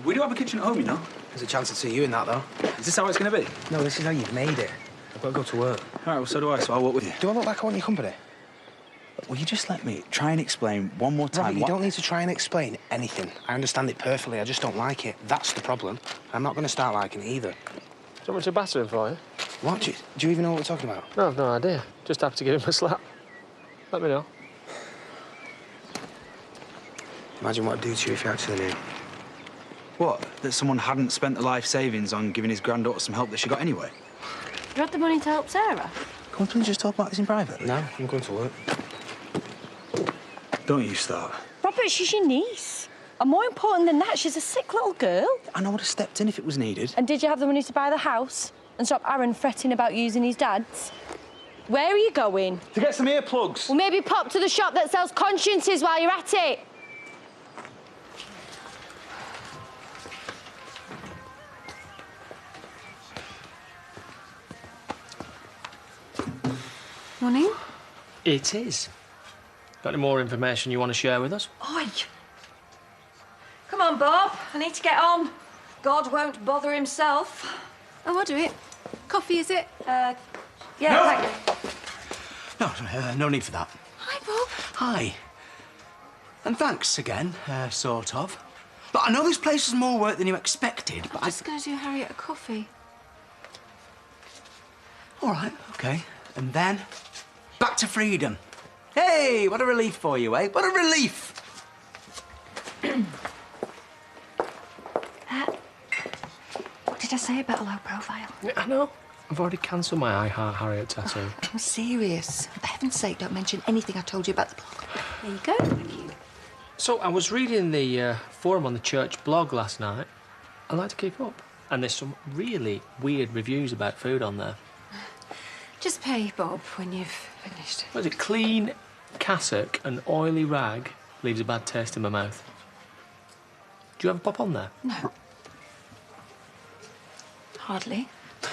We do have a kitchen at home, you know. There's a chance to see you in that, though. Is this how it's going to be? No, this is how you've made it. I've got to go to work. All right, well, so do I, so I'll work with you. Do I look like I want your company? Will you just let me try and explain one more time? Robert, you don't need to try and explain anything. I understand it perfectly. I just don't like it. That's the problem. I'm not going to start liking it either. Do you want me to batter him for you? What? Do you even know what we're talking about? No, I've no idea. Just have to give him a slap. Let me know. Imagine what I'd do to you if you actually knew. What? That someone hadn't spent their life savings on giving his granddaughter some help that she got anyway? You had the money to help Sarah? Can't we just talk about this in private? No, I'm going to work. Don't you start. Robert, she's your niece. And more important than that, she's a sick little girl. I know I would have stepped in if it was needed. And did you have the money to buy the house and stop Aaron fretting about using his dad's? Where are you going? To get some earplugs. Well, maybe pop to the shop that sells consciences while you're at it. Morning. It is. Got any more information you want to share with us? Oi! Come on, Bob. I need to get on. God won't bother himself. Oh, I'll do it. Coffee, is it? Yeah, No. thank you. No, no need for that. Hi, Bob. Hi. And thanks again, sort of. Look, I know this place is more work than you expected, but I'm just going to do Harriet a coffee. All right, OK. And then, back to freedom. Hey, what a relief for you, eh? What a relief! What did I say about a low profile? Yeah, I know. I've already cancelled my I Heart Harriet tattoo. I'm serious. For heaven's sake, don't mention anything I told you about the blog. There you go. Thank you. So, I was reading the forum on the church blog last night. I like to keep up. And there's some really weird reviews about food on there. Just pay Bob when you've finished. What is it? Clean cassock and oily rag leaves a bad taste in my mouth. Do you ever pop on there? No. Hardly.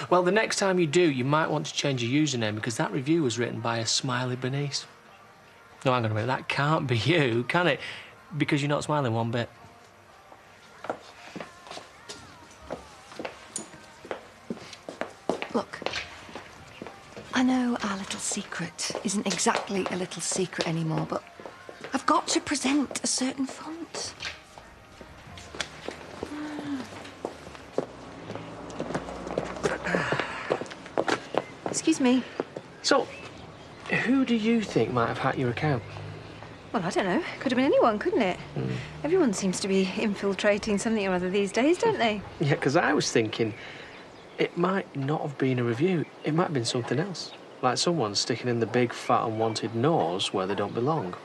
Well, the next time you do, you might want to change your username because that review was written by a smiley Bernice. No, hang on a minute, that can't be you, can it? Because you're not smiling one bit. Look, I know our little secret isn't exactly a little secret anymore, but I've got to present a certain font. Excuse me. So, who do you think might have hacked your account? Well, I don't know. Could have been anyone, couldn't it? Everyone seems to be infiltrating something or other these days, don't they? Yeah, because I was thinking it might not have been a review. It might have been something else. Like someone sticking in the big, fat, unwanted nose where they don't belong.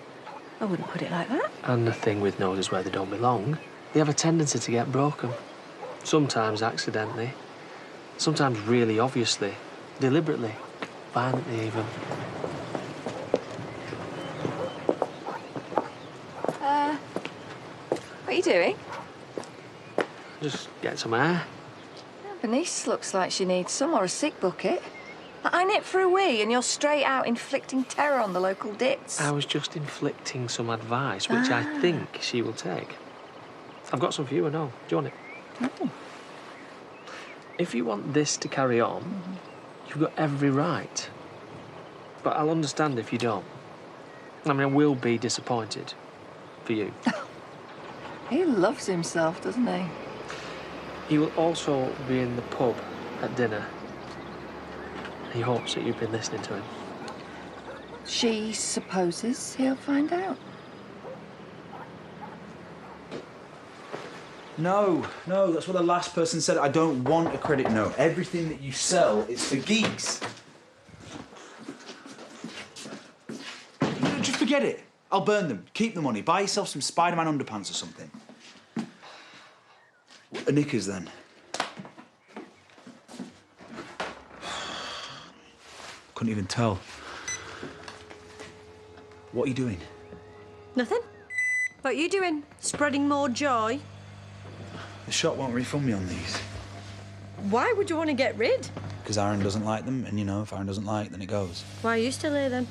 I wouldn't put it like that. And the thing with noses where they don't belong, they have a tendency to get broken. Sometimes accidentally, sometimes really obviously, deliberately, violently even. What are you doing? Just get some air. Bernice looks like she needs some or a sick bucket. I knit for a wee and you're straight out inflicting terror on the local dits. I was just inflicting some advice, which I think she will take. I've got some for you, I know. Do you want it? Oh. If you want this to carry on, you've got every right. But I'll understand if you don't. I mean, I will be disappointed. For you. He loves himself, doesn't he? He will also be in the pub at dinner. He hopes that you've been listening to him. She supposes he'll find out. No, that's what the last person said. I don't want a credit note. Everything that you sell is for geeks. Just forget it. I'll burn them. Keep the money. Buy yourself some Spider-Man underpants or something. A knickers, then. Couldn't even tell. What are you doing? Nothing. What are you doing? Spreading more joy? The shop won't refund me on these. Why would you want to get rid? Because Aaron doesn't like them, and you know, if Aaron doesn't like, then it goes. Why are you still here then?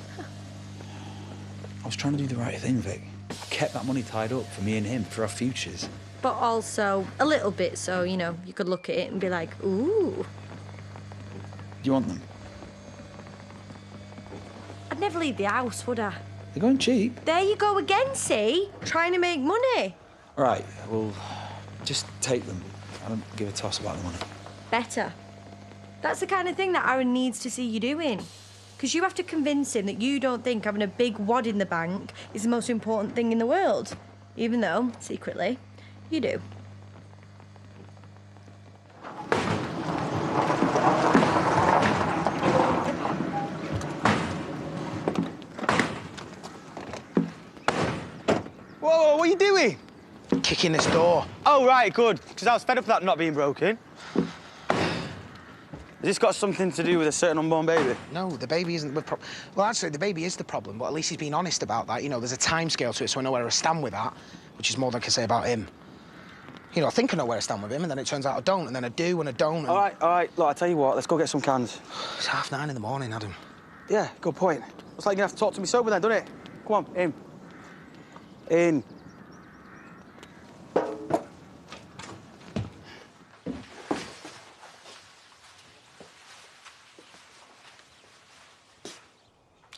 I was trying to do the right thing, Vic. I kept that money tied up for me and him, for our futures. but also a little bit so, you know, you could look at it and be like, ooh. Do you want them? I'd never leave the house, would I? They're going cheap. There you go again, see? Trying to make money. All right, well, just take them. I don't give a toss about the money. Better. That's the kind of thing that Aaron needs to see you doing. Because you have to convince him that you don't think having a big wad in the bank is the most important thing in the world. Even though, secretly, you do. Whoa, what are you doing? Kicking this door. Oh, right, good. Because I was fed up with that not being broken. Has this got something to do with a certain unborn baby? No, the baby isn't the problem. Well, actually, the baby is the problem, but at least he's been honest about that. You know, there's a timescale to it, so I know where I stand with that, which is more than I can say about him. You know, I think I know where I stand with him, and then it turns out I don't, and then I do, and I don't. And... All right. Look, I'll tell you what, let's go get some cans. It's 9:30 in the morning, Adam. Yeah, good point. Looks like you're gonna have to talk to me sober then, doesn't it? Come on, in. In.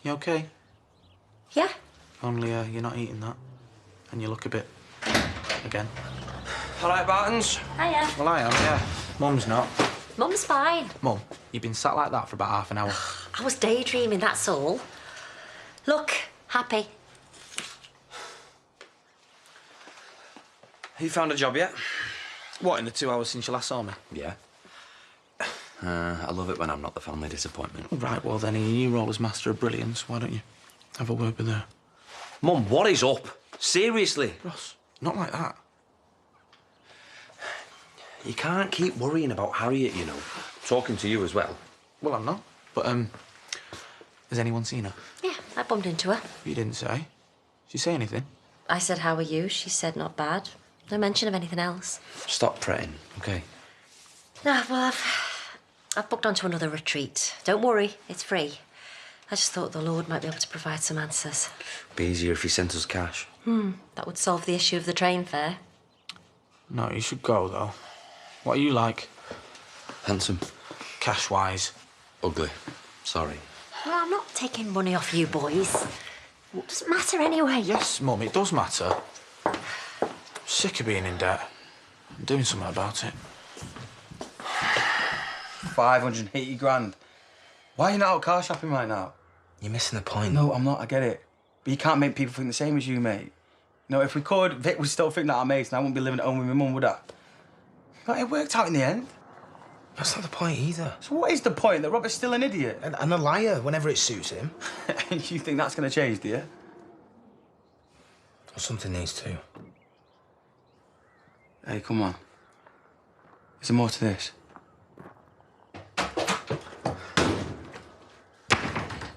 You okay? Yeah. Only you're not eating that. And you look a bit... again. All right, Bartons? Hiya. Well, I am, yeah. Mum's not. Mum's fine. Mum, you've been sat like that for about half an hour. I was daydreaming, that's all. Look, happy. You found a job yet? What, in the 2 hours since you last saw me? Yeah. I love it when I'm not the family disappointment. Right, well then, in your role as Master of Brilliance, why don't you have a word with her? Mum, what is up? Seriously? Ross, not like that. You can't keep worrying about Harriet, you know. Talking to you as well. Well, I'm not. But, has anyone seen her? Yeah, I bumped into her. You didn't say. Did she say anything? I said, how are you? She said, not bad. No mention of anything else. Stop fretting, OK? No, well, I've booked onto another retreat. Don't worry, it's free. I just thought the Lord might be able to provide some answers. Be easier if he sent us cash. That would solve the issue of the train fare. No, you should go, though. What are you like? Handsome. Cash-wise. Ugly. Sorry. Well, I'm not taking money off you boys. It doesn't matter anyway. Yes, Mum, it does matter. Sick of being in debt. I'm doing something about it. 580 grand. Why are you not out car shopping right now? You're missing the point. No, I'm not, I get it. But you can't make people think the same as you, mate. You know, if we could, Vic would still think that I'm mates and I wouldn't be living at home with my mum, would I? But it worked out in the end. That's not the point either. So what is the point? That Robert's still an idiot? And a liar whenever it suits him. You think that's going to change, do you? Well, something needs to. Hey, come on. Is there more to this?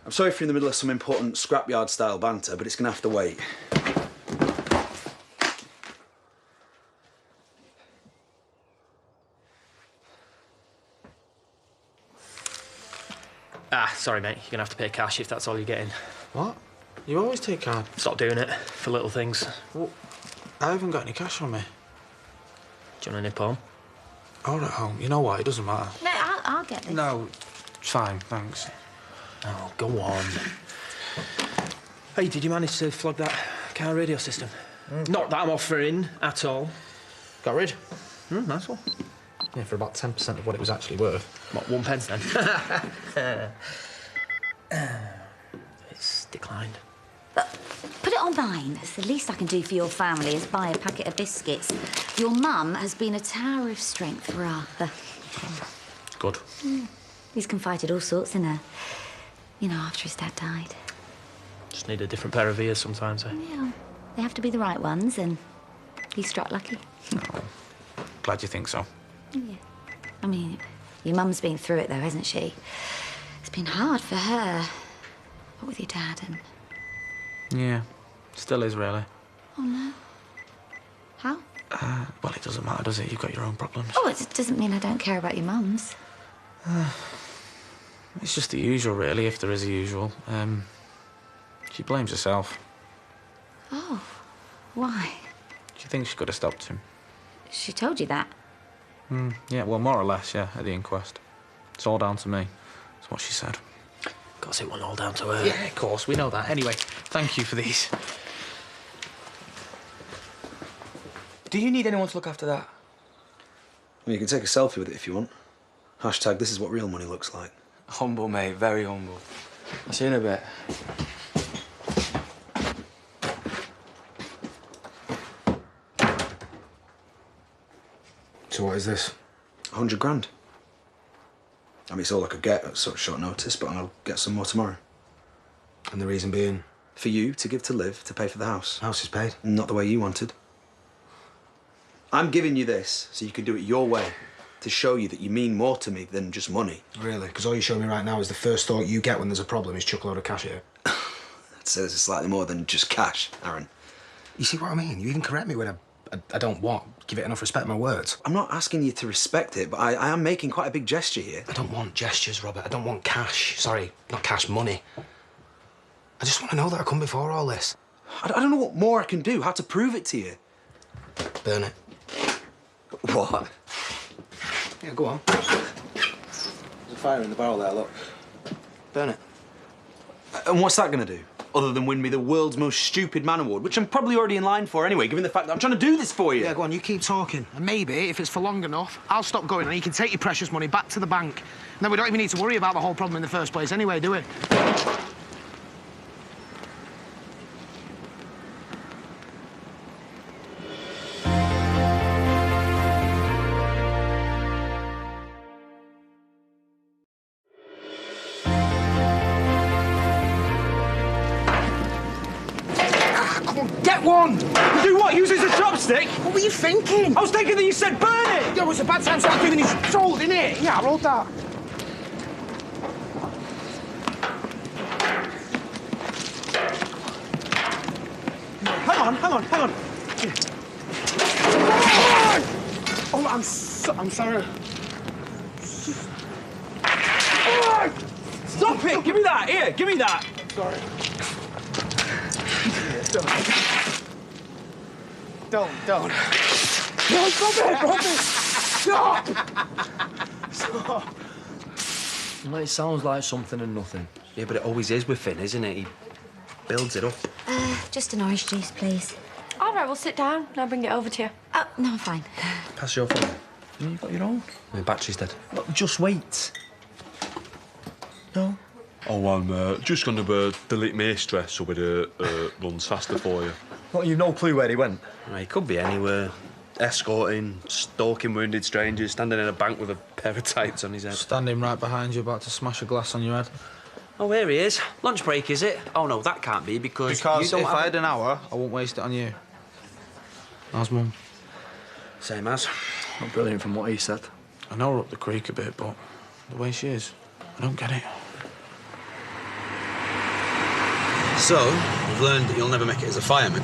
I'm sorry if you're in the middle of some important scrapyard-style banter, but it's going to have to wait. Sorry, mate. You're gonna have to pay cash if that's all you're getting. What? You always take card. Stop doing it for little things. Well, I haven't got any cash on me. Do you want to nip home? All right, home. You know what? It doesn't matter. No, I'll get this. No, it's fine, thanks. Oh, go on. Hey, did you manage to flog that car radio system? Not that I'm offering at all. Got rid? Nice one. Yeah, for about 10% of what it was actually worth. What, 1 pence then? It's declined. Put it on mine. It's the least I can do for your family is buy a packet of biscuits. Your mum has been a tower of strength for Arthur. Good. He's confided all sorts in her. You know, after his dad died. Just need a different pair of ears sometimes, eh? Yeah, they have to be the right ones, and he struck lucky. Oh, glad you think so. Yeah. I mean, your mum's been through it, though, hasn't she? It's been hard for her. What with your dad and... Yeah, still is, really. Oh, no. How? Well, it doesn't matter, does it? You've got your own problems. Oh, it doesn't mean I don't care about your mum's. It's just the usual, really, if there is a usual. She blames herself. Oh, why? She thinks she could have stopped him. She told you that? Yeah, well, more or less, yeah, at the inquest. It's all down to me. That's what she said. Of course, it wasn't all down to her. Yeah, of course, we know that. Anyway, thank you for these. Do you need anyone to look after that? Well, you can take a selfie with it if you want. Hashtag, this is what real money looks like. Humble, mate, very humble. I'll see you in a bit. So what is this? 100 grand. I mean, it's all I could get at such short notice, but I'll get some more tomorrow. And the reason being? For you to give to Liv to pay for the house. House is paid. Not the way you wanted. I'm giving you this so you can do it your way, to show you that you mean more to me than just money. Really? Because all you're showing me right now is the first thought you get when there's a problem is chuck a load of cash here. I'd say there's slightly more than just cash, Aaron. You see what I mean? You even correct me when I don't give it enough respect to my words. I'm not asking you to respect it, but I am making quite a big gesture here. I don't want gestures, Robert. I don't want cash. Sorry, not cash, money. I just want to know that I come before all this. I don't know what more I can do, how to prove it to you. Burn it. What? Yeah, go on. There's a fire in the barrel there, look. Burn it. And what's that going to do? Other than win me the world's most stupid man award, which I'm probably already in line for anyway, given the fact that I'm trying to do this for you. Yeah, go on, you keep talking. And maybe, if it's for long enough, I'll stop going and you can take your precious money back to the bank. And then we don't even need to worry about the whole problem in the first place anyway, do we? Get one! Do what? Use it as a chopstick? What were you thinking? I was thinking that you said burn it! Yeah, it was a bad time to start giving his soul, didn't it? Yeah, I wrote that. Hang on. Oh, I'm sorry. Stop it! Give me that! Here, give me that! Sorry. Don't. No, stop it, Robert! Stop! Well, it sounds like something and nothing. Yeah, but it always is with Finn, isn't it? He builds it up. Just an orange juice, please. All right, we'll sit down and I'll bring it over to you. Oh, no, I'm fine. Pass your phone. Yeah, you've got your own. My battery's dead. Look, just wait. No? Oh, I'm just going to delete my stress so it runs faster for you. What, you've no clue where he went? He could be anywhere. Escorting, stalking wounded strangers, standing in a bank with a pair of tights on his head. Standing right behind you, about to smash a glass on your head. Oh, here he is. Lunch break, is it? Oh, no, that can't be because Because you if don't I have... had an hour, I wouldn't waste it on you. How's Mum? Same as. Not brilliant from what he said. I know her up the creek a bit, but the way she is, I don't get it. So, you've learned that you'll never make it as a fireman.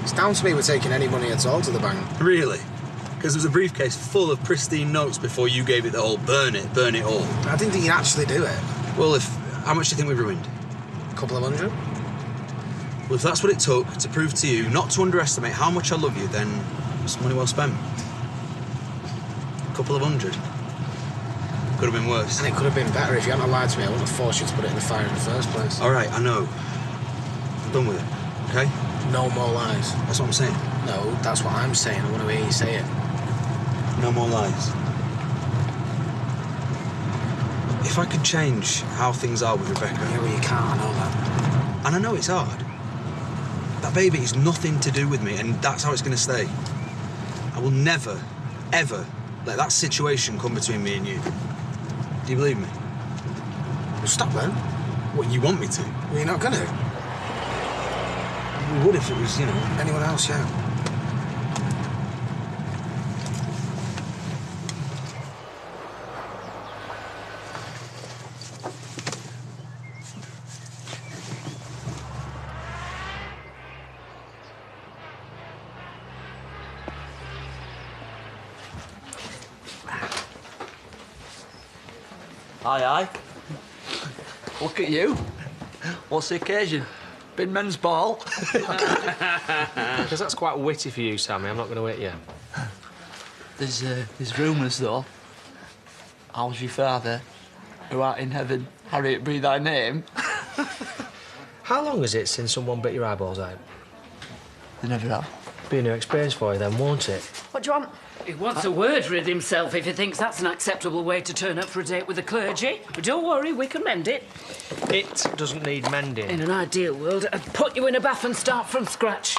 It's down to me we're taking any money at all to the bank. Really? Because there was a briefcase full of pristine notes before you gave it the whole burn it all. I didn't think you'd actually do it. Well, how much do you think we've ruined? A couple of hundred? Well, if that's what it took to prove to you not to underestimate how much I love you, then it's money well spent. A couple of hundred. Could have been worse. And it could have been better if you hadn't lied to me. I wouldn't have forced you to put it in the fire in the first place. All right, I know. I'm done with it, okay? No more lies. That's what I'm saying. No, that's what I'm saying. I want to hear you say it. No more lies. If I could change how things are with Rebecca... Yeah, well, you can't, I know that. And I know it's hard. That baby is nothing to do with me, and that's how it's going to stay. I will never, ever let that situation come between me and you. Do you believe me? Well, stop then. What, you want me to? Well, you're not going to. We would if it was, you know... Anyone else, yeah. Aye. Look at you. What's the occasion? Been men's ball? Because that's quite witty for you, Sammy. I'm not going to hit you. There's rumours, though. How's your father, who art in heaven, Harriet be thy name? How long is it since someone bit your eyeballs out? They never have. Be a new experience for you then, won't it? What do you want? He wants a word with himself if he thinks that's an acceptable way to turn up for a date with the clergy. But don't worry, we can mend it. It doesn't need mending. In an ideal world, I'd put you in a bath and start from scratch.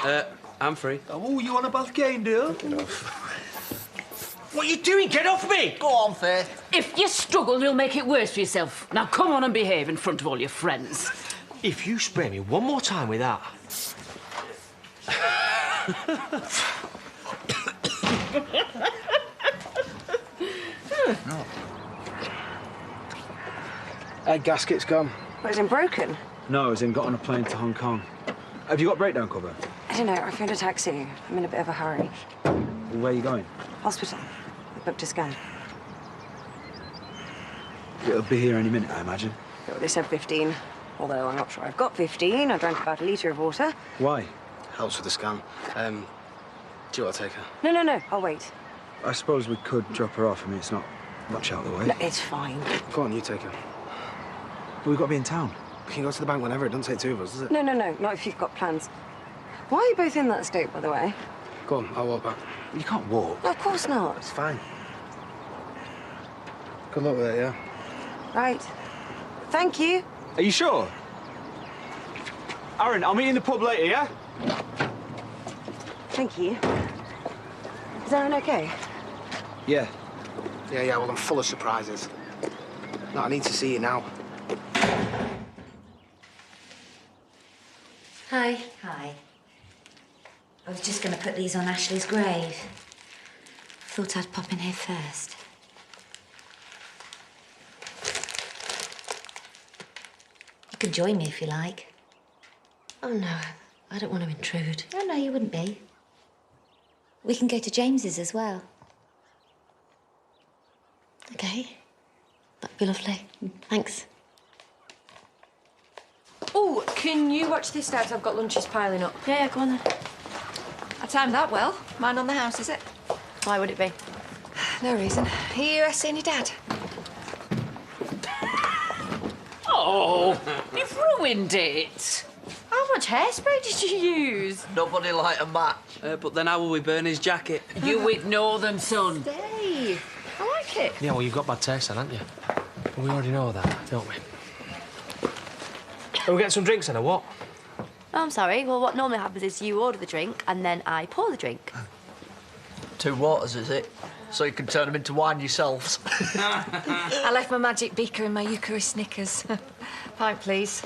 I'm free. Oh, you want a bath game, dear? Get off. What are you doing? Get off me! Go on, Faith. If you struggle, you'll make it worse for yourself. Now come on and behave in front of all your friends. If you spray me one more time with that... No. Gasket's gone. What, is it broken? No, as in got on a plane to Hong Kong. Have you got breakdown cover? I don't know. I found a taxi. I'm in a bit of a hurry. Where are you going? Hospital. I booked a scan. It'll be here any minute, I imagine. Well, they said 15. Although I'm not sure I've got 15. I drank about a litre of water. Why? Helps with the scan. Do you want to take her? No. I'll wait. I suppose we could drop her off. I mean, it's not much out of the way. No, it's fine. Go on, you take her. But we've got to be in town. We can go to the bank whenever. It doesn't take two of us, does it? No. Not if you've got plans. Why are you both in that state, by the way? Go on, I'll walk back. You can't walk. No, of course not. It's fine. Good luck with it, yeah? Right. Thank you. Are you sure? Aaron, I'll meet you in the pub later, yeah? Thank you. Is Aaron okay? Yeah. Yeah, well, I'm full of surprises. No, I need to see you now. Hi. Hi. I was just going to put these on Ashley's grave. Thought I'd pop in here first. You can join me if you like. Oh, no. I don't want to intrude. Oh, no, you wouldn't be. We can go to James's as well. OK. That'd be lovely. Thanks. Oh, can you watch this out? I've got lunches piling up. Yeah, go on then. I timed that well. Mine on the house, is it? Why would it be? No reason. Are you seeing your dad? Oh, you've ruined it. How much hairspray did you use? Nobody like a match. But then how will we burn his jacket? You ignore them, son. Hey, I like it. Yeah, well, you've got bad taste then, haven't you? We already know that, don't we? Are we getting some drinks then, or what? Oh, I'm sorry. Well, what normally happens is you order the drink and then I pour the drink. 2 waters, is it? So you can turn them into wine yourselves. I left my magic beaker in my Eucharist Snickers. Pint, please.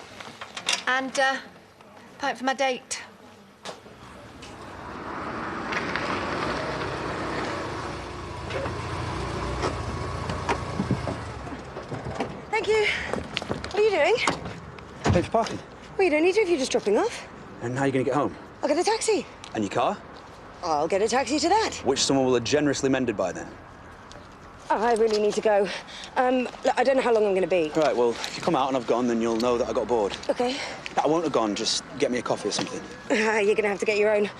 And, pint for my date. Thank you. What are you doing? Pay for parking. Well, you don't need to if you're just dropping off. And how are you going to get home? I'll get a taxi. And your car? I'll get a taxi to that. Which someone will have generously mended by then. Oh, I really need to go. Look, I don't know how long I'm going to be. Right, well, if you come out and I've gone, then you'll know that I got bored. OK. I won't have gone, just get me a coffee or something. You're going to have to get your own.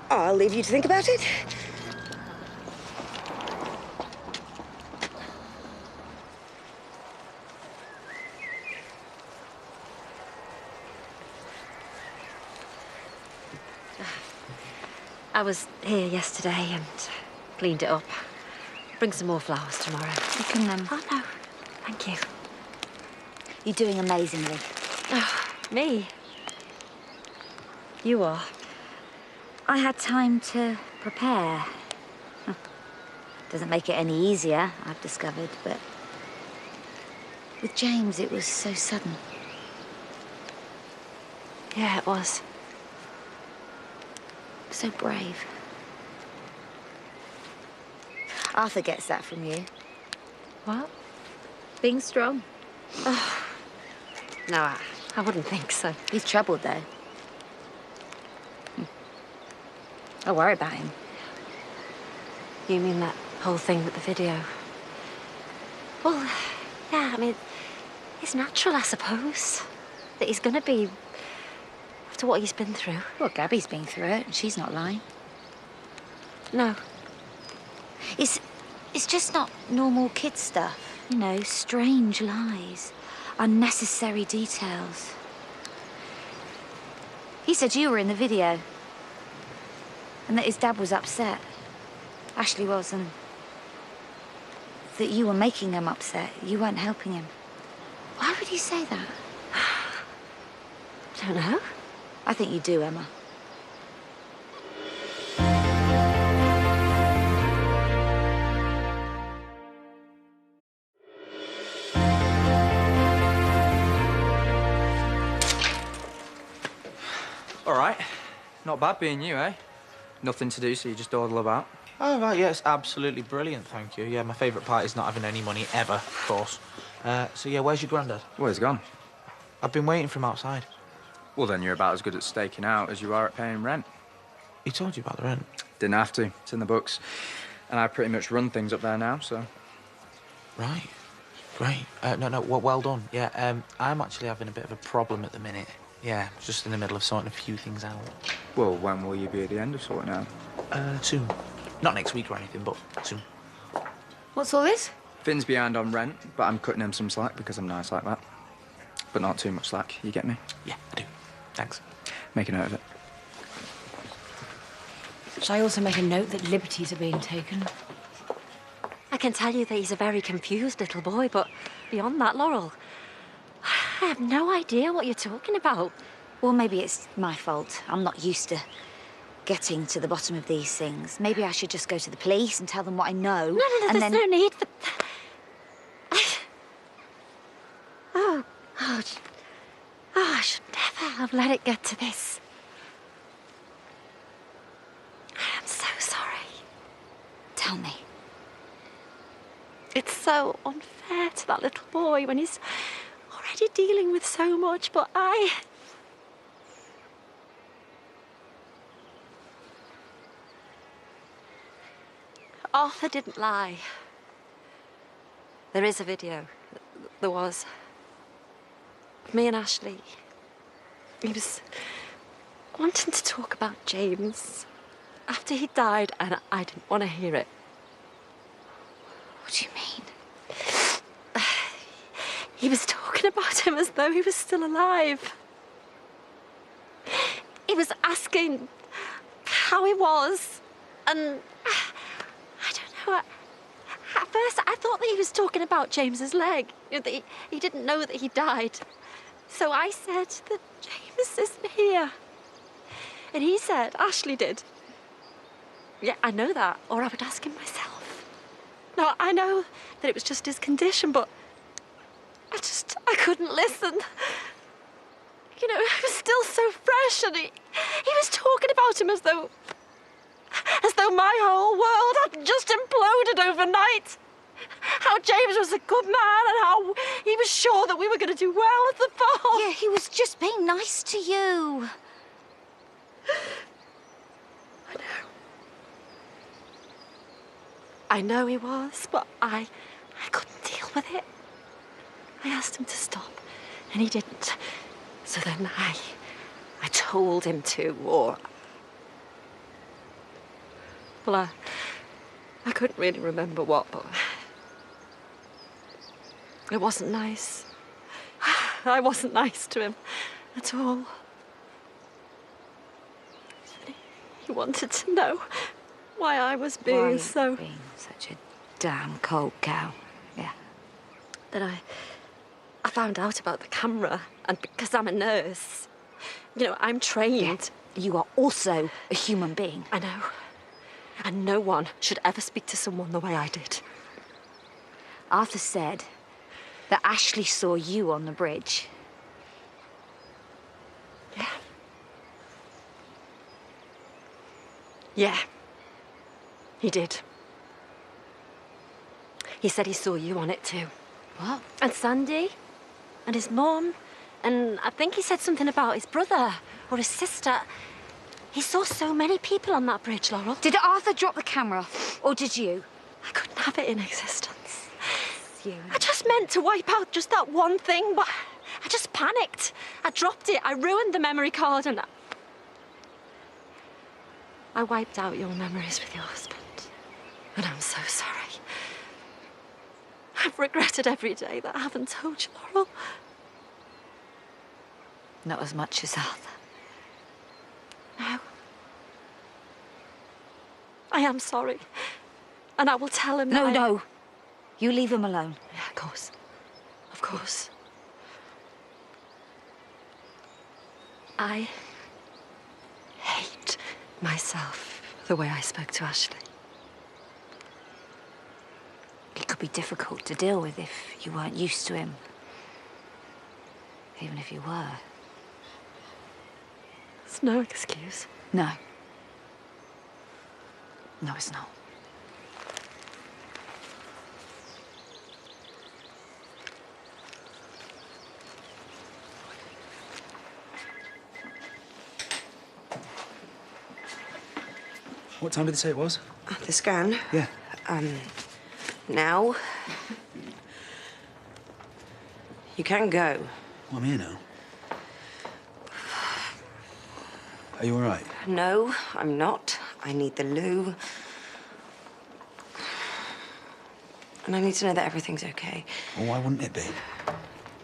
I'll leave you to think about it. I was here yesterday and cleaned it up. Bring some more flowers tomorrow. You can, Oh, no. Thank you. You're doing amazingly. Oh, me? You are? I had time to prepare. Doesn't make it any easier, I've discovered, but with James, it was so sudden. Yeah, it was. So brave. Arthur gets that from you. What? Being strong. Oh. No, I wouldn't think so. He's troubled, though. I worry about him. You mean that whole thing with the video? Well, yeah, I mean, it's natural, I suppose, that he's gonna be after what he's been through. Well, Gabby's been through it, and she's not lying. No. It's just not normal kid stuff. You know, strange lies, unnecessary details. He said you were in the video. And that his dad was upset. Ashley was, and that you were making him upset. You weren't helping him. Why would he say that? I don't know. I think you do, Emma. All right. Not bad being you, eh? Nothing to do, so you just dawdle about. Oh, right, yeah, it's absolutely brilliant, thank you. Yeah, my favourite part is not having any money ever, of course. So, yeah, where's your granddad? Well, he's gone. I've been waiting for him outside. Well, then you're about as good at staking out as you are at paying rent. He told you about the rent? Didn't have to. It's in the books. And I pretty much run things up there now, so... Right. Great. No, well done. Yeah, I'm actually having a bit of a problem at the minute. Yeah, just in the middle of sorting a few things out. Well, when will you be at the end of sorting out? Soon. Not next week or anything, but soon. What's all this? Finn's behind on rent, but I'm cutting him some slack because I'm nice like that. But not too much slack, you get me? Yeah, I do. Thanks. Make a note of it. Shall I also make a note that liberties are being taken? I can tell you that he's a very confused little boy, but beyond that, Laurel, I have no idea what you're talking about. Well, maybe it's my fault. I'm not used to getting to the bottom of these things. Maybe I should just go to the police and tell them what I know. No, and there's then... no need for... Oh, I should never have let it get to this. I am so sorry. Tell me. It's so unfair to that little boy when he's already dealing with so much, but Arthur didn't lie. There is a video. There was. Me and Ashley. He was wanting to talk about James after he died, and I didn't want to hear it. What do you mean? He was talking about him as though he was still alive. He was asking how he was, and I don't know. At first, I thought that he was talking about James's leg. You know, that he didn't know that he died. So I said that James isn't here. And he said, Ashley did. Yeah, I know that, or I would ask him myself. No, I know that it was just his condition, but I couldn't listen. You know, it was still so fresh, and he was talking about him as though my whole world had just imploded overnight. How James was a good man and how he was sure that we were going to do well at the farm. Yeah, he was just being nice to you. I know he was, but I couldn't deal with it. I asked him to stop, and he didn't. So then I told him to, or... Well, I couldn't really remember what, but... It wasn't nice. I wasn't nice to him at all. He wanted to know why I was being being such a damn cold cow. Yeah. Then I found out about the camera, and because I'm a nurse, you know, I'm trained. Yeah. You are also a human being. I know. And no one should ever speak to someone the way I did. Arthur said that Ashley saw you on the bridge. Yeah. Yeah. He did. He said he saw you on it too. What? And Sandy. And his mum. And I think he said something about his brother or his sister. He saw so many people on that bridge, Laurel. Did Arthur drop the camera, or did you? I couldn't have it in existence. I just meant to wipe out just that one thing, but I just panicked. I dropped it. I ruined the memory card, and I wiped out your memories with your husband. And I'm so sorry. I've regretted every day that I haven't told you, Laurel. Not as much as Arthur. No. I am sorry. And I will tell him that No. You leave him alone. Yeah, of course. Of course. I hate myself the way I spoke to Ashley. It could be difficult to deal with if you weren't used to him. Even if you were. It's no excuse. No. No, it's not. What time did they say it was? The scan? Yeah. Now. You can go. Well, I'm here now. Are you all right? No, I'm not. I need the loo. And I need to know that everything's okay. Well, why wouldn't it be?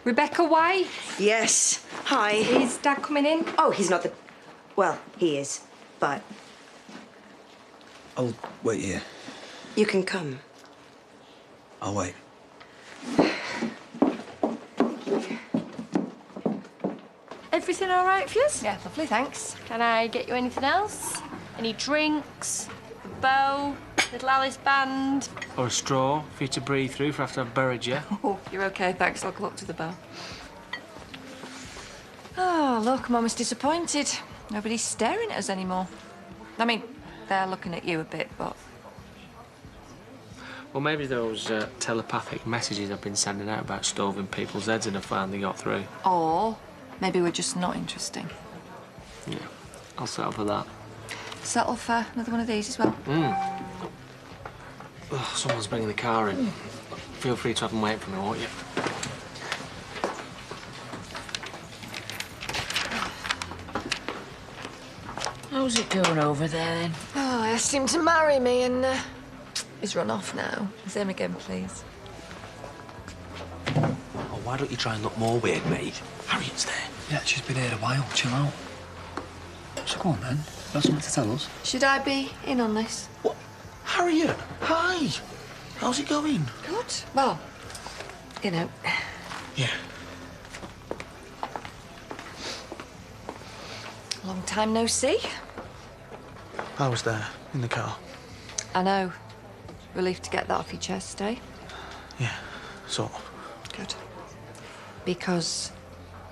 Rebecca White? Yes. Hi. Is Dad coming in? Oh, he's not the... Well, he is, but... I'll wait here. You can come. I'll wait. Everything all right for you? Yeah, lovely, thanks. Can I get you anything else? Any drinks? A bow? Little Alice band? Or a straw for you to breathe through for after I've buried you. Oh, you're okay, thanks. I'll go up to the bar. Oh, look, Mama's disappointed. Nobody's staring at us anymore. I mean, they're looking at you a bit, but... Well, maybe those telepathic messages I've been sending out about stoving people's heads in have finally got through. Or maybe we're just not interesting. Yeah, I'll settle for that. Settle for another one of these as well. Oh, someone's bringing the car in. Feel free to have them wait for me, won't you? How's it going over there, then? Oh, I asked him to marry me and he's run off now. Say him again, please. Oh, why don't you try and look more weird, mate? Harriet's there. Yeah, she's been here a while. Chill out. So go on, then. You got something to tell us? Should I be in on this? What? Harriet, hi. How's it going? Good. Well, you know. Yeah. Long time no see. I was there, in the car. I know. Relief to get that off your chest, eh? Yeah, sort of. Good. Because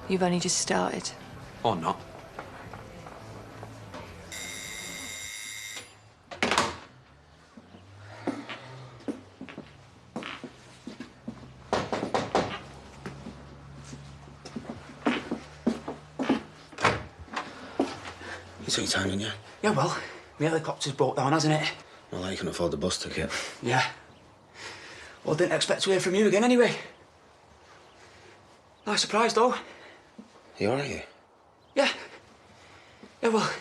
you've only just started. Or not. You took your time, didn't you? Yeah, well, my helicopter's broke down, hasn't it? Well, you can afford the bus ticket. Yeah. Well, didn't expect to hear from you again anyway. Nice surprise, though. You all right, you? Yeah. Yeah, well,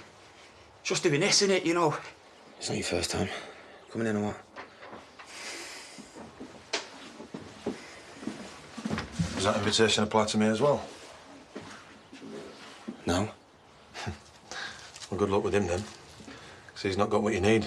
just doing this, innit, you know? It's not your first time. Coming in or what? Does that invitation apply to me as well? No. Well, good luck with him then. Because he's not got what you need.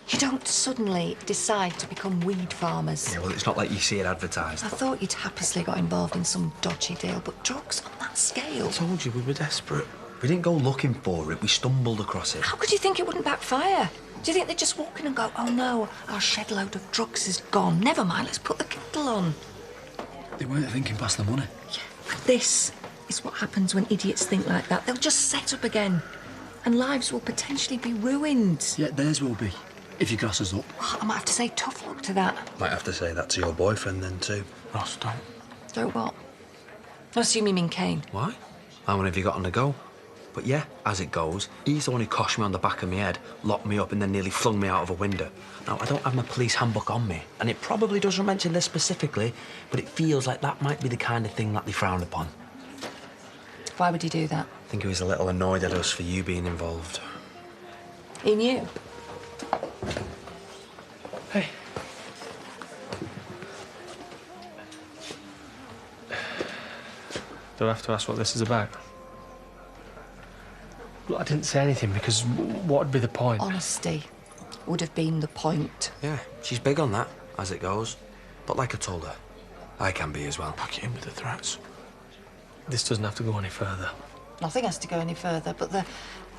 You don't suddenly decide to become weed farmers. Yeah, well, it's not like you see it advertised. I thought you'd happily got involved in some dodgy deal, but drugs on that scale? I told you we were desperate. We didn't go looking for it, we stumbled across it. How could you think it wouldn't backfire? Do you think they'd just walk in and go, oh no, our shed load of drugs is gone. Never mind, let's put the kettle on. They weren't thinking past the money. This is what happens when idiots think like that. They'll just set up again. And lives will potentially be ruined. Yeah, theirs will be. If you grass us up. Well, I might have to say tough luck to that. Might have to say that to your boyfriend then too. Ross, don't. Don't what? I assume you mean Kane. Why? How many have you got on the go? But yeah, as it goes, he's the one who coshed me on the back of my head, locked me up and then nearly flung me out of a window. Now, I don't have my police handbook on me, and it probably doesn't mention this specifically, but it feels like that might be the kind of thing that they frown upon. Why would he do that? think he was a little annoyed at us for you being involved. He knew. Hey. Do I have to ask what this is about? Look, I didn't say anything because what would be the point? Honesty would have been the point. Yeah, she's big on that, as it goes. But like I told her, I can be as well. Pack it in with the threats. This doesn't have to go any further. Nothing has to go any further, but the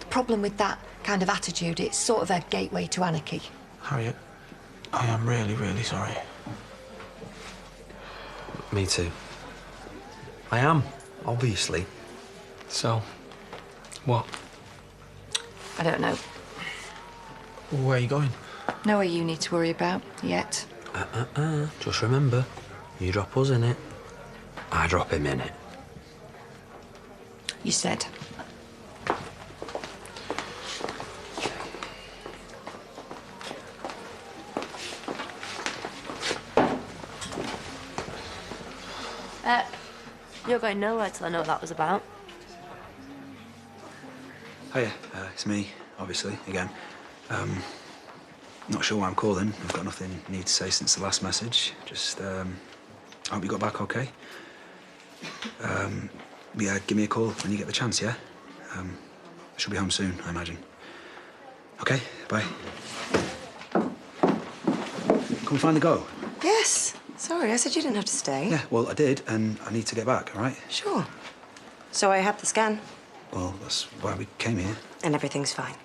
problem with that kind of attitude, it's sort of a gateway to anarchy. Harriet, I am really, really sorry. Me too. I am, obviously. So, what? I don't know. Where are you going? Nowhere you need to worry about yet. Just remember, you drop us in it, I drop him in it. You said. You're going nowhere till I know what that was about. Hiya, it's me, obviously, again. Not sure why I'm calling. I've got nothing need to say since the last message. Just, I hope you got back okay. Yeah, give me a call when you get the chance, yeah? I should be home soon, I imagine. Okay, bye. Can we finally go? Yes. Sorry, I said you didn't have to stay. Yeah, well, I did, and I need to get back, all right? Sure. So I had the scan. Well, that's why we came here. And everything's fine.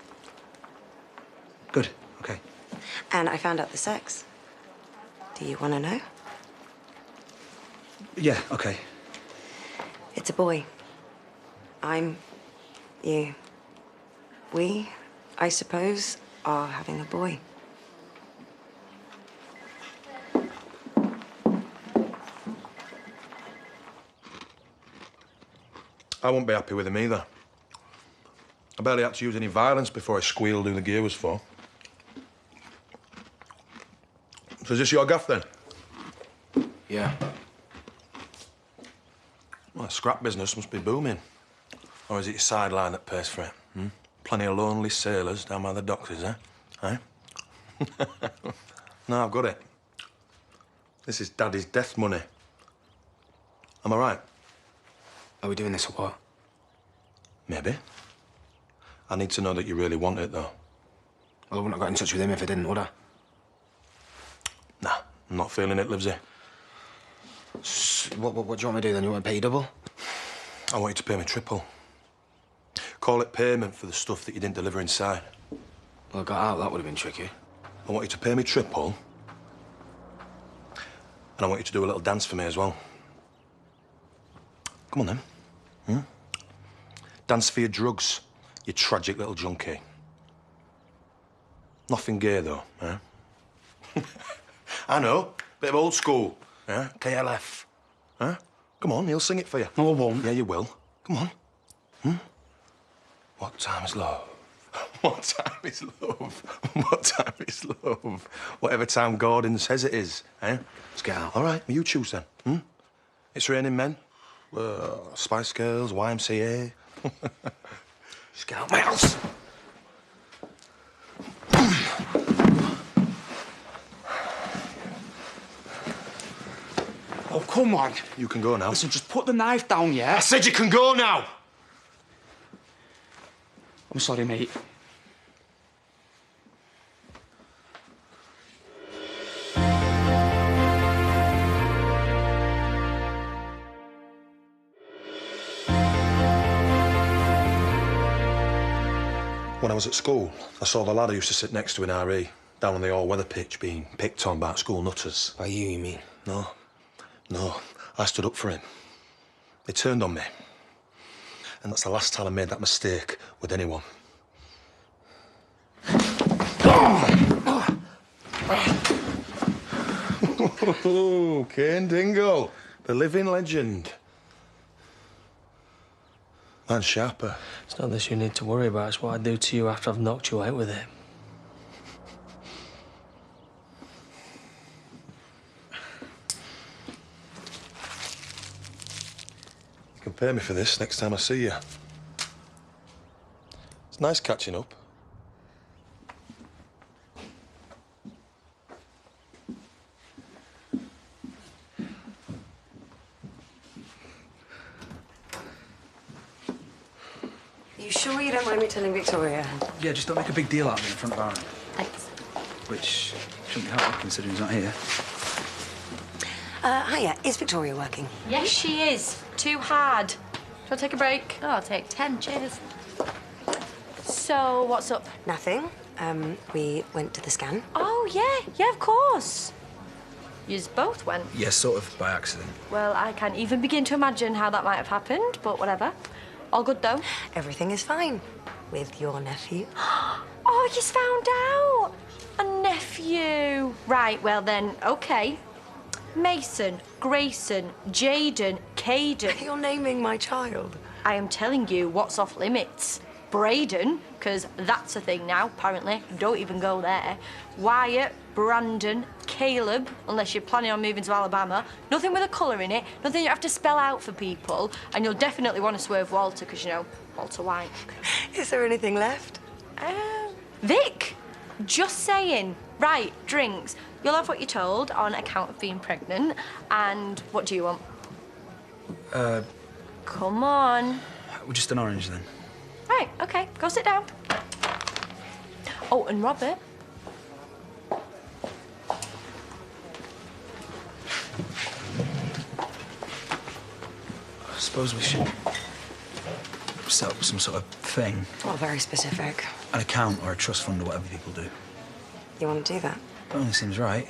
Good, okay. And I found out the sex. Do you want to know? Yeah, okay. It's a boy. I'm... you. We, I suppose, are having a boy. I won't be happy with him either. I barely had to use any violence before I squealed who the gear was for. So is this your gaff, then? Yeah. Well, scrap business must be booming. Or is it your sideline that pays for it? Hmm? Plenty of lonely sailors down by the docks, is there? Eh? No, I've got it. This is Daddy's death money. Am I right? Are we doing this or what? Maybe. I need to know that you really want it, though. Well, I wouldn't have got in touch with him if I didn't, would I? Nah, I'm not feeling it, Livesey. What do you want me to do, then? You want me to pay you double? I want you to pay me triple. Call it payment for the stuff that you didn't deliver inside. Well, I got out. That would have been tricky. I want you to pay me triple. And I want you to do a little dance for me as well. Come on, then. Hmm? Dance for your drugs, you tragic little junkie. Nothing gay, though, eh? I know. Bit of old school. Yeah? KLF. Huh? Come on, he'll sing it for you. No, I won't. Yeah, you will. Come on. Hmm? What time is love? What time is love? What time is love? Whatever time Gordon says it is, eh? Let's get out. All right, well, you choose then. Hmm? It's raining men. Spice Girls, YMCA. Just get out my house. Oh, come on. You can go now. Listen, just put the knife down, yeah? I said you can go now! I'm sorry, mate. When I was at school, I saw the lad who used to sit next to an RE down on the all-weather pitch being picked on by school nutters. By you mean? No. I stood up for him. He turned on me. And that's the last time I made that mistake with anyone. Oh, Kane Dingle, the living legend. Man's sharper. It's not this you need to worry about. It's what I do to you after I've knocked you out with it. You can pay me for this next time I see you. It's nice catching up. You sure you don't mind me telling Victoria? Yeah, just don't make a big deal out of it in front of Aaron. Thanks. Which shouldn't be hard, considering he's not here. Hiya, is Victoria working? Yes, she is. Too hard. Shall I take a break? Oh, I'll take 10. Cheers. So, what's up? Nothing. We went to the scan. Oh, yeah, of course. Yous both went. Yeah, sort of by accident. Well, I can't even begin to imagine how that might have happened, but whatever. All good, though? Everything is fine. With your nephew. Oh, you found out! A nephew. Right, well then, okay. Mason, Grayson, Jaden, Caden. You're naming my child. I am telling you what's off limits. Braden, because that's a thing now, apparently. Don't even go there. Wyatt, Brandon, Caleb, unless you're planning on moving to Alabama. Nothing with a colour in it, nothing you have to spell out for people. And you'll definitely want to swerve Walter, because, you know, Walter White. Is there anything left? Vic! Just saying. Right, drinks. You'll have what you're told on account of being pregnant. And what do you want? Come on. Just an orange, then. Right, okay, go sit down. Oh, and Robert. I suppose we should set up some sort of thing. Not very specific. An account or a trust fund or whatever people do. You want to do that? It only seems right.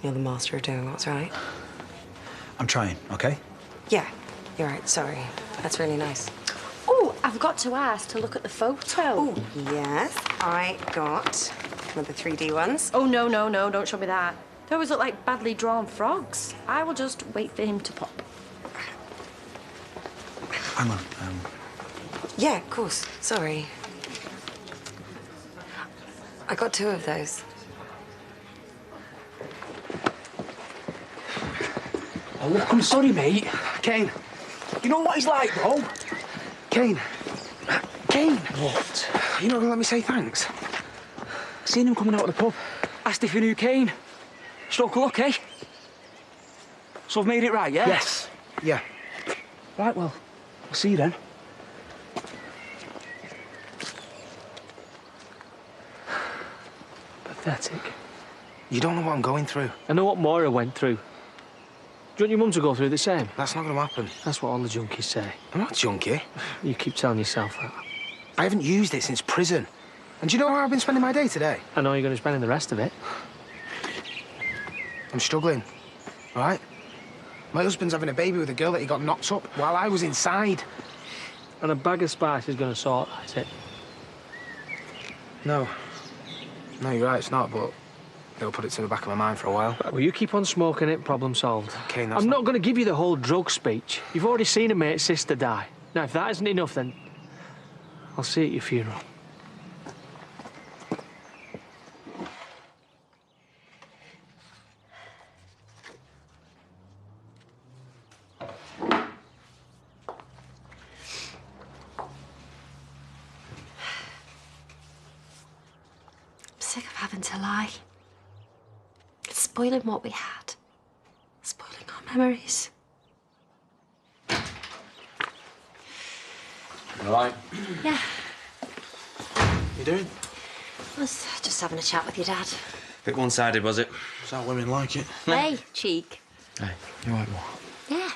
You're the master of doing what's right. I'm trying, okay? Yeah, you're right, sorry. That's really nice. Oh, I've got to ask to look at the photo. Oh, yes. I got one of the 3D ones. Oh, no, don't show me that. Those look like badly drawn frogs. I will just wait for him to pop. Hang on. Yeah, of course. Sorry. I got 2 of those. Oh, look, I'm sorry, mate. Kane, you know what he's like, bro? Kane. Kane. What? You're not gonna let me say thanks? Seen him coming out of the pub. Asked if you knew Kane. Stroke of luck, eh? So I've made it right, yeah? Yes. Yeah. Right, well, I'll see you then. Pathetic. You don't know what I'm going through. I know what Moira went through. Do you want your mum to go through the same? That's not going to happen. That's what all the junkies say. I'm not a junkie. You keep telling yourself that. I haven't used it since prison. And do you know how I've been spending my day today? I know you're going to spend the rest of it. I'm struggling, all right? My husband's having a baby with a girl that he got knocked up while I was inside. And a bag of spice is going to sort that, is it? No. No, you're right, it's not, but it'll put it to the back of my mind for a while. Right, well, you keep on smoking it, problem solved. Okay, that's I'm not going to give you the whole drug speech. You've already seen a mate's sister die. Now, if that isn't enough, then I'll see you at your funeral. I'm sick of having to lie. It's spoiling what we had. Spoiling our memories. All right. Yeah. You doing? I was just having a chat with your dad. Bit one-sided, was it? That's how women like it. Hey, cheek. Hey, you right, what? Yeah.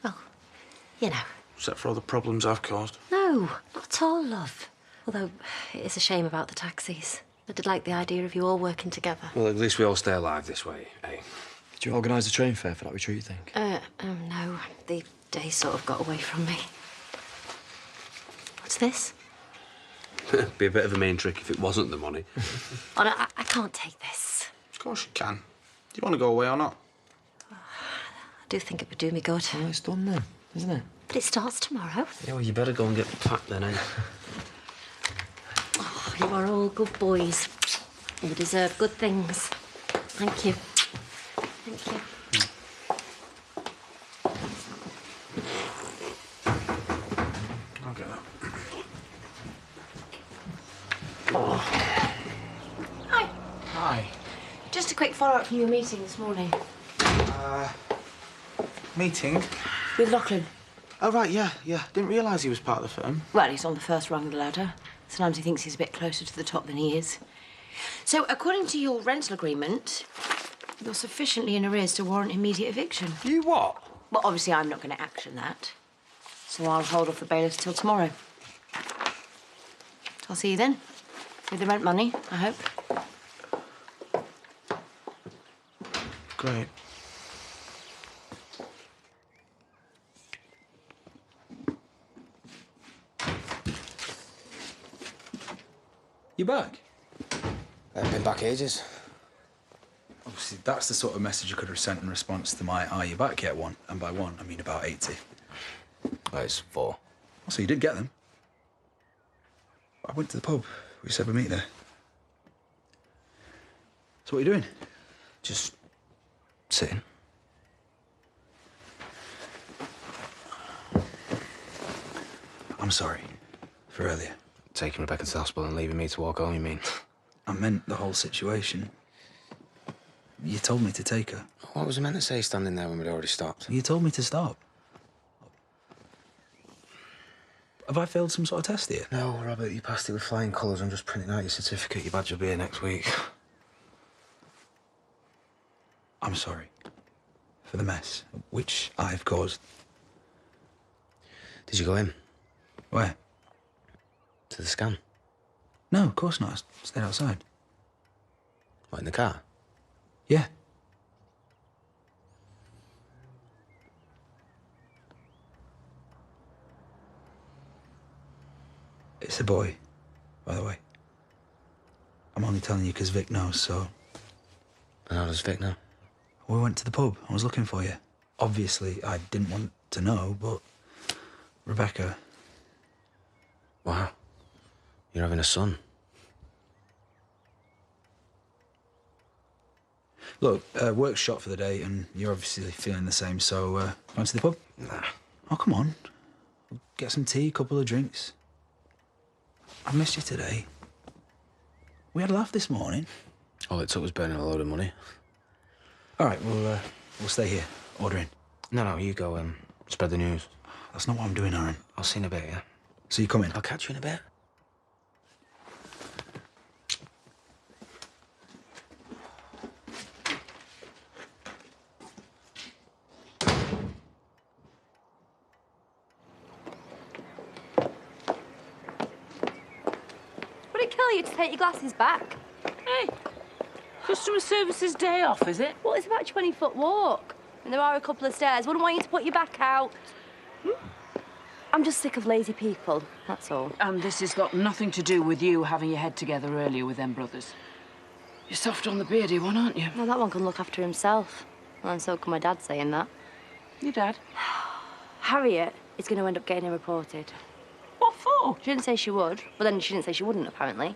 Well, you know. Except for all the problems I've caused. No, not at all, love. Although, it is a shame about the taxis. I did like the idea of you all working together. Well, at least we all stay alive this way, eh? Did you organise the train fare for that retreat, you think? No. The day sort of got away from me. What's this? Be a bit of a main trick if it wasn't the money. Oh, no, I can't take this. Of course you can. Do you want to go away or not? I do think it would do me good. Well, it's done then, isn't it? But it starts tomorrow. Yeah, well, you better go and get packed then, eh? Oh, you are all good boys. You deserve good things. Thank you. Thank you. I'll get that. Hi. Hi. Just a quick follow-up from your meeting this morning. Meeting? With Lachlan. Oh, right, yeah. Didn't realise he was part of the firm. Well, he's on the first rung of the ladder. Sometimes he thinks he's a bit closer to the top than he is. So, according to your rental agreement, you're sufficiently in arrears to warrant immediate eviction. You what? Well, obviously, I'm not going to action that. So I'll hold off the bailiffs till tomorrow. I'll see you then. With the rent money, I hope. Great. You back? I've been back ages. Obviously, that's the sort of message you could have sent in response to my "Are you back yet?" one. And by one, I mean about 80. Well, it's 4. So you did get them. I went to the pub. We said we'd meet there. So what are you doing? Just sitting. I'm sorry for earlier. Taking Rebecca to the hospital and leaving me to walk home, you mean? I meant the whole situation. You told me to take her. What was I meant to say standing there when we'd already stopped? You told me to stop. Have I failed some sort of test here? No, Robert, you passed it with flying colours. I'm just printing out your certificate. Your badge will be here next week. I'm sorry for the mess, which I've caused. Did you go in? Where? To the scan? No, of course not. I stayed outside. What, in the car? Yeah. It's a boy, by the way. I'm only telling you because Vic knows, so... And how does Vic know? We went to the pub. I was looking for you. Obviously, I didn't want to know, but... Rebecca... Wow. You're having a son. Look, work's shot for the day, and you're obviously feeling the same, so, going to the pub? Nah. Oh, come on. Get some tea, a couple of drinks. I missed you today. We had a laugh this morning. All it took was burning a load of money. All right, we'll stay here. Order in. No, you go, spread the news. That's not what I'm doing, Aaron. I'll see you in a bit, yeah? So you come in? I'll catch you in a bit. Would it kill you to take your glasses back? Hey, customer service's day off, is it? Well, it's about a 20-foot walk. And there are a couple of stairs. Wouldn't want you to put your back out. I'm just sick of lazy people, that's all. And this has got nothing to do with you having your head together earlier with them brothers. You're soft on the beardy one, aren't you? Well, that one can look after himself. Well, and so can my dad saying that. Your dad? Harriet is going to end up getting him reported. What for? She didn't say she would, but then she didn't say she wouldn't, apparently.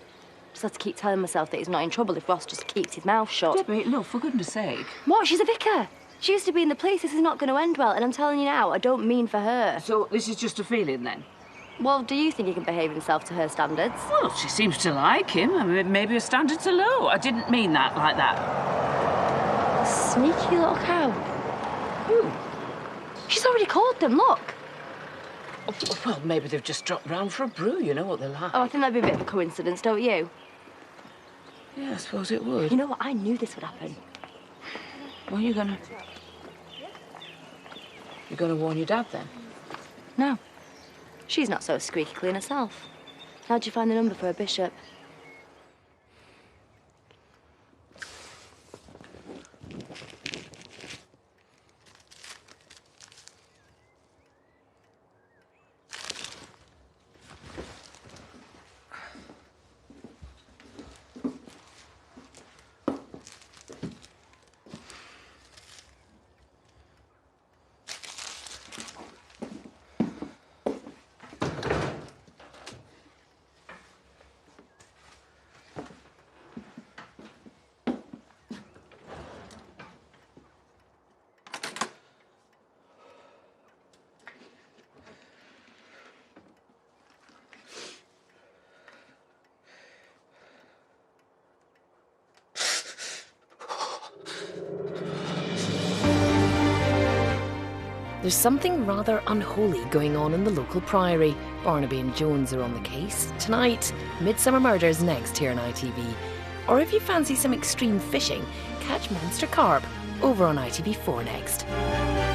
Just have to keep telling myself that he's not in trouble if Ross just keeps his mouth shut. Debbie, no, for goodness sake. What? She's a vicar. She used to be in the police. This is not going to end well, and I'm telling you now, I don't mean for her. So this is just a feeling, then? Well, do you think he can behave himself to her standards? Well, she seems to like him. I mean, maybe her standards are low. I didn't mean that like that. Sneaky little cow. Who? She's already called them, look. Oh, well, maybe they've just dropped round for a brew. You know what they're like. Oh, I think that'd be a bit of a coincidence, don't you? Yeah, I suppose it would. You know what? I knew this would happen. Well, you're gonna warn your dad, then? No. She's not so squeaky clean herself. How'd you find the number for a bishop? There's something rather unholy going on in the local priory. Barnaby and Jones are on the case. Tonight, Midsummer Murders next here on ITV. Or if you fancy some extreme fishing, catch Monster Carp over on ITV4 next.